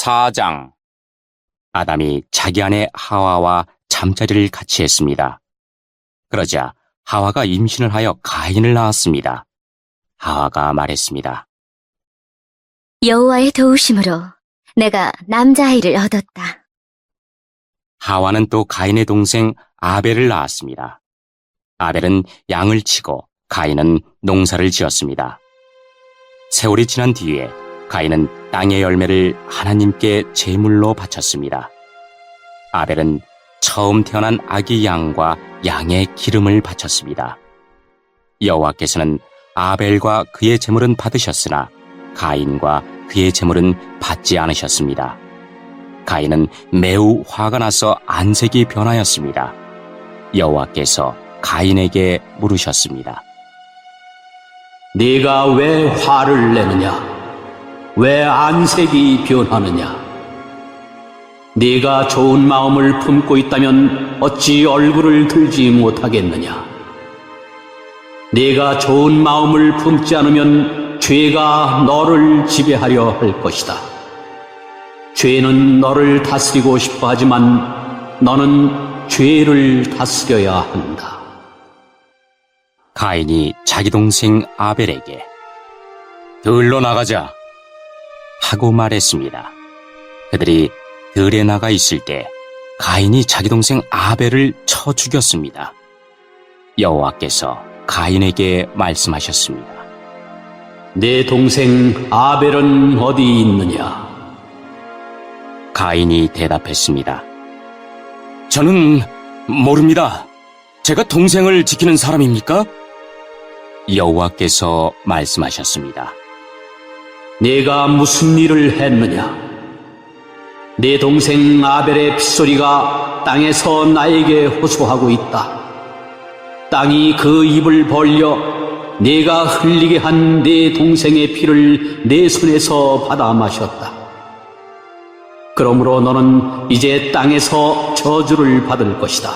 4장. 아담이 자기 아내 하와와 잠자리를 같이 했습니다. 그러자 하와가 임신을 하여 가인을 낳았습니다. 하와가 말했습니다. 여호와의 도우심으로 내가 남자아이를 얻었다. 하와는 또 가인의 동생 아벨을 낳았습니다. 아벨은 양을 치고 가인은 농사를 지었습니다. 세월이 지난 뒤에 가인은 땅의 열매를 하나님께 제물로 바쳤습니다. 아벨은 처음 태어난 아기 양과 양의 기름을 바쳤습니다. 여호와께서는 아벨과 그의 제물은 받으셨으나 가인과 그의 제물은 받지 않으셨습니다. 가인은 매우 화가 나서 안색이 변하였습니다. 여호와께서 가인에게 물으셨습니다. 네가 왜 화를 내느냐? 왜 안색이 변하느냐? 네가 좋은 마음을 품고 있다면 어찌 얼굴을 들지 못하겠느냐? 네가 좋은 마음을 품지 않으면 죄가 너를 지배하려 할 것이다. 죄는 너를 다스리고 싶어 하지만 너는 죄를 다스려야 한다. 가인이 자기 동생 아벨에게 들로 나가자 하고 말했습니다. 그들이 들에 나가 있을 때 가인이 자기 동생 아벨을 쳐 죽였습니다. 여호와께서 가인에게 말씀하셨습니다. 내 동생 아벨은 어디 있느냐? 가인이 대답했습니다. 저는 모릅니다. 제가 동생을 지키는 사람입니까? 여호와께서 말씀하셨습니다. 네가 무슨 일을 했느냐? 내 동생 아벨의 핏소리가 땅에서 나에게 호소하고 있다. 땅이 그 입을 벌려 네가 흘리게 한 내 동생의 피를 내 손에서 받아 마셨다. 그러므로 너는 이제 땅에서 저주를 받을 것이다.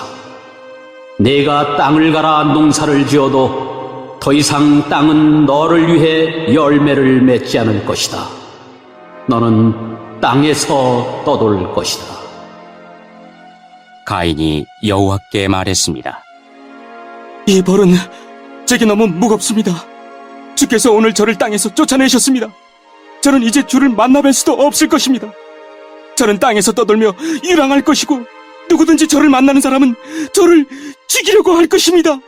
네가 땅을 갈아 농사를 지어도 더 이상 땅은 너를 위해 열매를 맺지 않을 것이다. 너는 땅에서 떠돌 것이다. 가인이 여호와께 말했습니다. 이 벌은 제게 너무 무겁습니다. 주께서 오늘 저를 땅에서 쫓아내셨습니다. 저는 이제 주를 만나뵐 수도 없을 것입니다. 저는 땅에서 떠돌며 유랑할 것이고 누구든지 저를 만나는 사람은 저를 죽이려고 할 것입니다.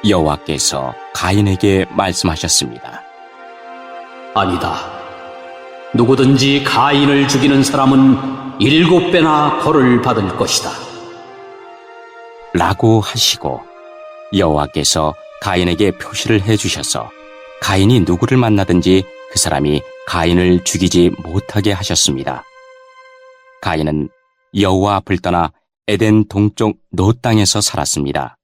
여호와께서 가인에게 말씀하셨습니다. 아니다. 누구든지 가인을 죽이는 사람은 7배나 벌을 받을 것이다. 라고 하시고 여호와께서 가인에게 표시를 해주셔서 가인이 누구를 만나든지 그 사람이 가인을 죽이지 못하게 하셨습니다. 가인은 여호와 앞을 떠나 에덴 동쪽 노 땅에서 살았습니다.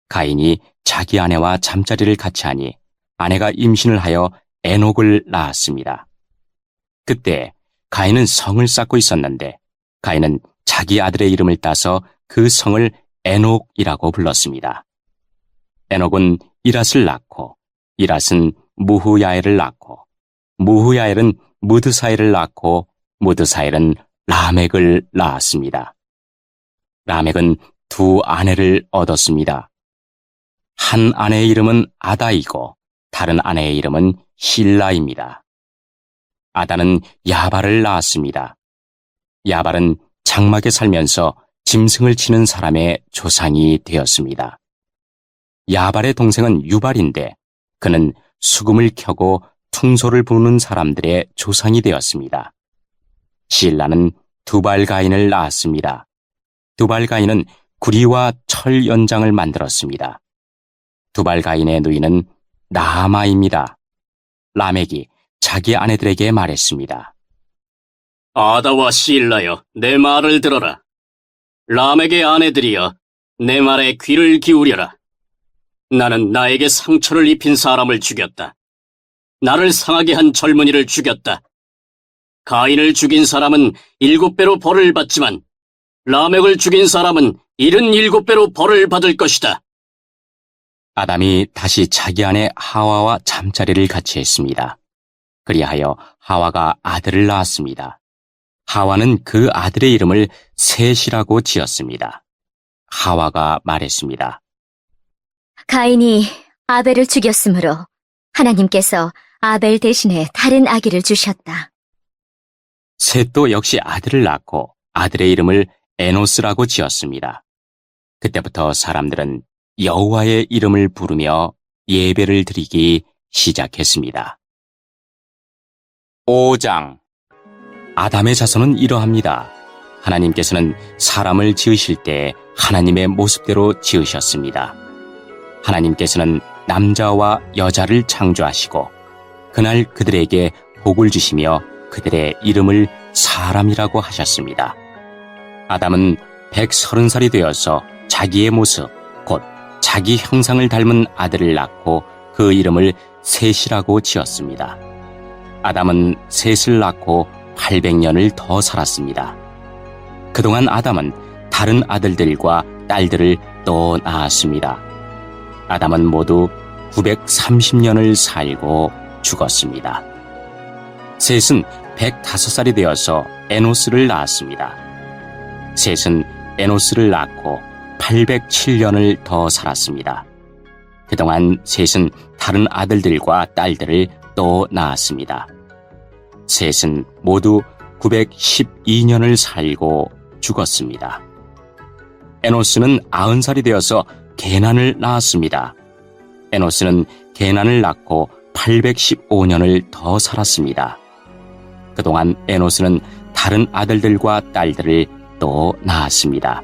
가인이 자기 아내와 잠자리를 같이 하니 아내가 임신을 하여 에녹을 낳았습니다. 그때 가인은 성을 쌓고 있었는데 가인은 자기 아들의 이름을 따서 그 성을 에녹이라고 불렀습니다. 에녹은 이랏을 낳고 이랏은 무후야엘을 낳고 무후야엘은 무드사엘을 낳고 무드사엘은 라멕을 낳았습니다. 라멕은 2 아내를 얻었습니다. 한 아내의 이름은 아다이고 다른 아내의 이름은 실라입니다. 아다는 야발을 낳았습니다. 야발은 장막에 살면서 짐승을 치는 사람의 조상이 되었습니다. 야발의 동생은 유발인데 그는 수금을 켜고 퉁소를 부는 사람들의 조상이 되었습니다. 실라는 두발가인을 낳았습니다. 두발가인은 구리와 철 연장을 만들었습니다. 두발가인의 누이는 나아마입니다. 라멕이 자기 아내들에게 말했습니다. 아다와 실라여, 내 말을 들어라. 라멕의 아내들이여, 내 말에 귀를 기울여라. 나는 나에게 상처를 입힌 사람을 죽였다. 나를 상하게 한 젊은이를 죽였다. 가인을 죽인 사람은 7배로 벌을 받지만 라멕을 죽인 사람은 77배로 벌을 받을 것이다. 아담이 다시 자기 아내 하와와 잠자리를 같이 했습니다. 그리하여 하와가 아들을 낳았습니다. 하와는 그 아들의 이름을 셋이라고 지었습니다. 하와가 말했습니다. 가인이 아벨을 죽였으므로 하나님께서 아벨 대신에 다른 아기를 주셨다. 셋도 역시 아들을 낳고 아들의 이름을 에노스라고 지었습니다. 그때부터 사람들은 여호와의 이름을 부르며 예배를 드리기 시작했습니다. 5장 아담의 자손은 이러합니다. 하나님께서는 사람을 지으실 때 하나님의 모습대로 지으셨습니다. 하나님께서는 남자와 여자를 창조하시고 그날 그들에게 복을 주시며 그들의 이름을 사람이라고 하셨습니다. 아담은 130살이 되어서 자기의 모습, 곧 자기 형상을 닮은 아들을 낳고 그 이름을 셋이라고 지었습니다. 아담은 셋을 낳고 800년을 더 살았습니다. 그동안 아담은 다른 아들들과 딸들을 또 낳았습니다. 아담은 모두 930년을 살고 죽었습니다. 셋은 105살이 되어서 에노스를 낳았습니다. 셋은 에노스를 낳고 807년을 더 살았습니다. 그동안 셋은 다른 아들들과 딸들을 또 낳았습니다. 셋은 모두 912년을 살고 죽었습니다. 에노스는 90살이 되어서 게난을 낳았습니다. 에노스는 게난을 낳고 815년을 더 살았습니다. 그동안 에노스는 다른 아들들과 딸들을 또 낳았습니다.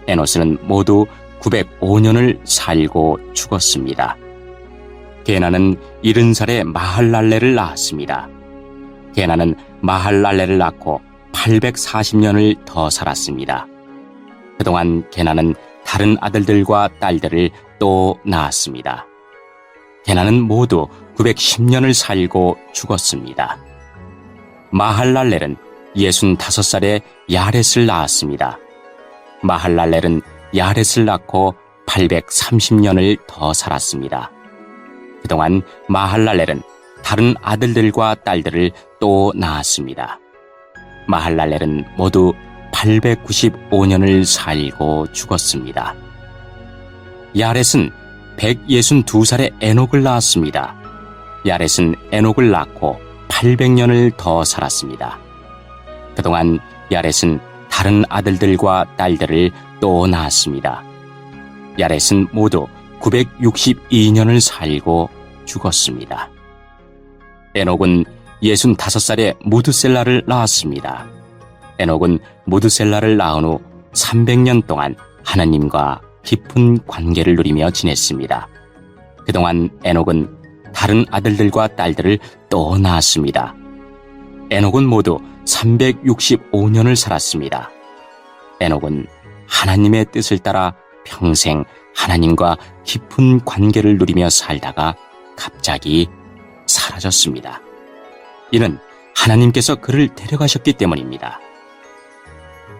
에노스는 모두 905년을 살고 죽었습니다. 게난은 70살에 마할랄레를 낳았습니다. 게난은 마할랄레를 낳고 840년을 더 살았습니다. 그동안 게난은 다른 아들들과 딸들을 또 낳았습니다. 게난은 모두 910년을 살고 죽었습니다. 마할랄렐은 65살에 야렛을 낳았습니다. 마할랄렐은 야렛을 낳고 830년을 더 살았습니다. 그동안 마할랄렐은 다른 아들들과 딸들을 또 낳았습니다. 마할랄렐은 모두 895년을 살고 죽었습니다. 야렛은 162살에 에녹을 낳았습니다. 야렛은 에녹을 낳고 800년을 더 살았습니다. 그동안 야렛은 다른 아들들과 딸들을 또 낳았습니다. 야렛은 모두 962년을 살고 죽었습니다. 에녹은 65살에 무드셀라를 낳았습니다. 에녹은 무드셀라를 낳은 후 300년 동안 하나님과 깊은 관계를 누리며 지냈습니다. 그동안 에녹은 다른 아들들과 딸들을 또 낳았습니다. 에녹은 모두 365년을 살았습니다. 에녹은 하나님의 뜻을 따라 평생 하나님과 깊은 관계를 누리며 살다가 갑자기 사라졌습니다. 이는 하나님께서 그를 데려가셨기 때문입니다.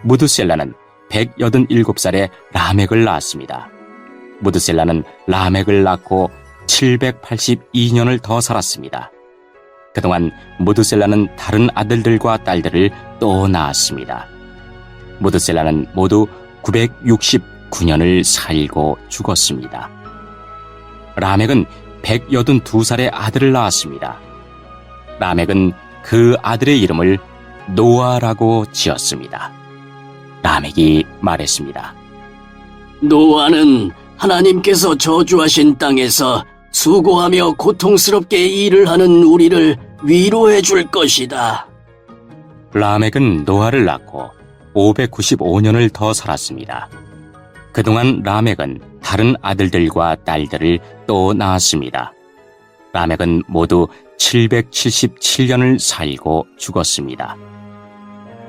무드셀라는 187살에 라멕을 낳았습니다. 무드셀라는 라멕을 낳고 782년을 더 살았습니다. 그동안 무드셀라는 다른 아들들과 딸들을 또 낳았습니다. 무드셀라는 모두 969년을 살고 죽었습니다. 라멕은 182살에 아들을 낳았습니다. 라멕은 그 아들의 이름을 노아라고 지었습니다. 라멕이 말했습니다. 노아는 하나님께서 저주하신 땅에서 수고하며 고통스럽게 일을 하는 우리를 위로해 줄 것이다. 라멕은 노아를 낳고 595년을 더 살았습니다. 그동안 라멕은 다른 아들들과 딸들을 또 낳았습니다. 라멕은 모두 777년을 살고 죽었습니다.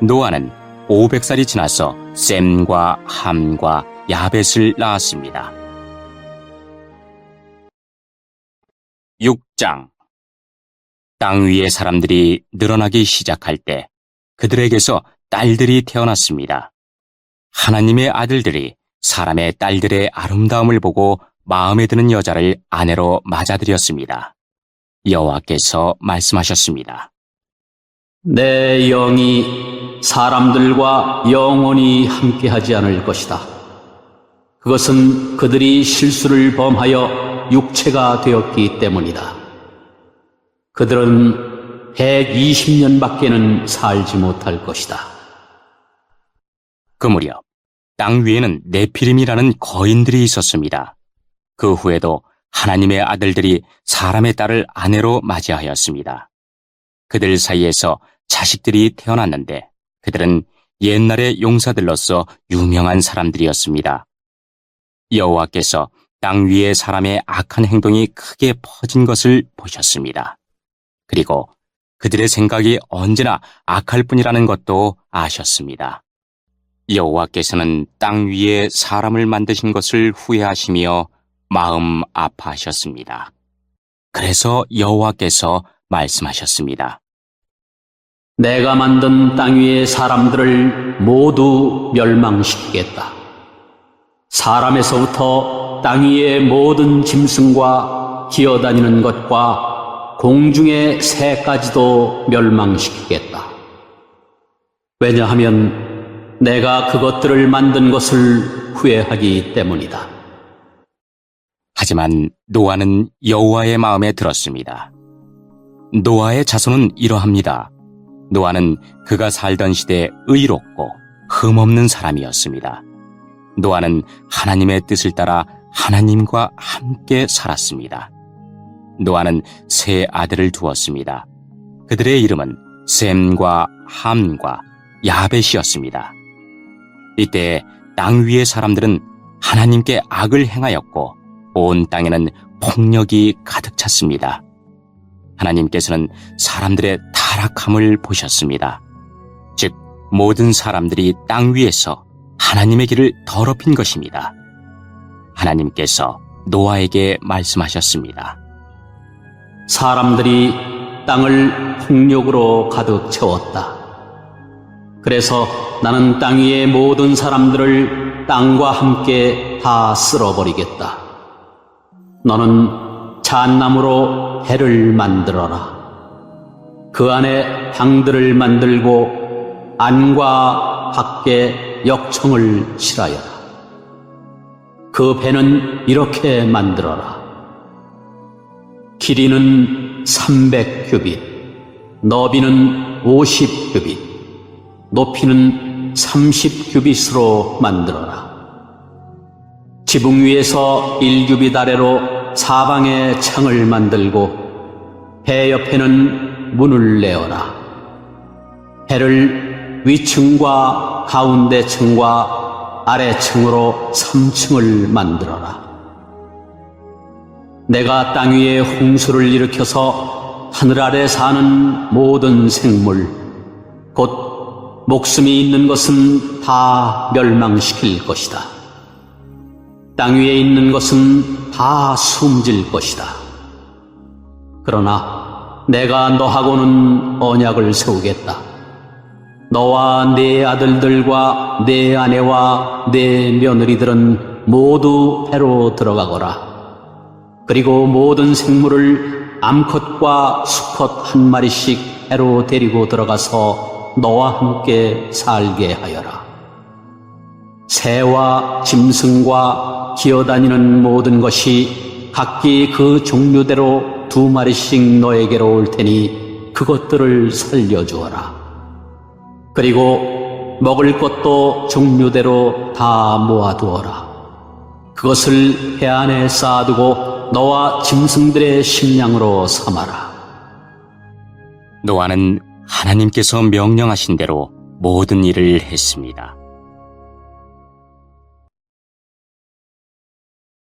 노아는 500살이 지나서 셈과 함과 야벳을 낳았습니다. 6장 땅 위의 사람들이 늘어나기 시작할 때 그들에게서 딸들이 태어났습니다. 하나님의 아들들이 사람의 딸들의 아름다움을 보고 마음에 드는 여자를 아내로 맞아들였습니다. 여호와께서 말씀하셨습니다. 내 영이 사람들과 영원히 함께하지 않을 것이다. 그것은 그들이 실수를 범하여 육체가 되었기 때문이다. 그들은 120년밖에는 살지 못할 것이다. 그 무렵 땅 위에는 네피림이라는 거인들이 있었습니다. 그 후에도 하나님의 아들들이 사람의 딸을 아내로 맞이하였습니다. 그들 사이에서 자식들이 태어났는데 그들은 옛날의 용사들로서 유명한 사람들이었습니다. 여호와께서 땅 위의 사람의 악한 행동이 크게 퍼진 것을 보셨습니다. 그리고 그들의 생각이 언제나 악할 뿐이라는 것도 아셨습니다. 여호와께서는 땅 위에 사람을 만드신 것을 후회하시며 마음 아파하셨습니다. 그래서 여호와께서 말씀하셨습니다. 내가 만든 땅 위의 사람들을 모두 멸망시키겠다. 사람에서부터 땅 위의 모든 짐승과 기어다니는 것과 공중의 새까지도 멸망시키겠다. 왜냐하면 내가 그것들을 만든 것을 후회하기 때문이다. 하지만 노아는 여호와의 마음에 들었습니다. 노아의 자손은 이러합니다. 노아는 그가 살던 시대에 의롭고 흠없는 사람이었습니다. 노아는 하나님의 뜻을 따라 하나님과 함께 살았습니다. 노아는 세 아들을 두었습니다. 그들의 이름은 셈과 함과 야벳이었습니다. 이때 땅 위의 사람들은 하나님께 악을 행하였고 온 땅에는 폭력이 가득 찼습니다. 하나님께서는 사람들의 타락함을 보셨습니다. 즉 모든 사람들이 땅 위에서 하나님의 길을 더럽힌 것입니다. 하나님께서 노아에게 말씀하셨습니다. 사람들이 땅을 폭력으로 가득 채웠다. 그래서 나는 땅 위의 모든 사람들을 땅과 함께 다 쓸어버리겠다. 너는 잣나무로 해를 만들어라. 그 안에 방들을 만들고 안과 밖에 역청을 칠하여라. 그 배는 이렇게 만들어라. 길이는 300규빗, 너비는 50규빗, 높이는 30규빗으로 만들어라. 지붕 위에서 1규빗 아래로 사방에 창을 만들고 배 옆에는 문을 내어라. 배를 위층과 가운데 층과 아래층으로 3층을 만들어라. 내가 땅 위에 홍수를 일으켜서 하늘 아래 사는 모든 생물, 곧 목숨이 있는 것은 다 멸망시킬 것이다. 땅 위에 있는 것은 다 숨질 것이다. 그러나 내가 너하고는 언약을 세우겠다. 너와 네 아들들과 네 아내와 네 며느리들은 모두 배로 들어가거라. 그리고 모든 생물을 암컷과 수컷 한 마리씩 배로 데리고 들어가서 너와 함께 살게 하여라. 새와 짐승과 기어다니는 모든 것이 각기 그 종류대로 2마리씩 너에게로 올 테니 그것들을 살려주어라. 그리고 먹을 것도 종류대로 다 모아두어라. 그것을 배 안에 쌓아두고 너와 짐승들의 식량으로 삼아라. 노아는 하나님께서 명령하신 대로 모든 일을 했습니다.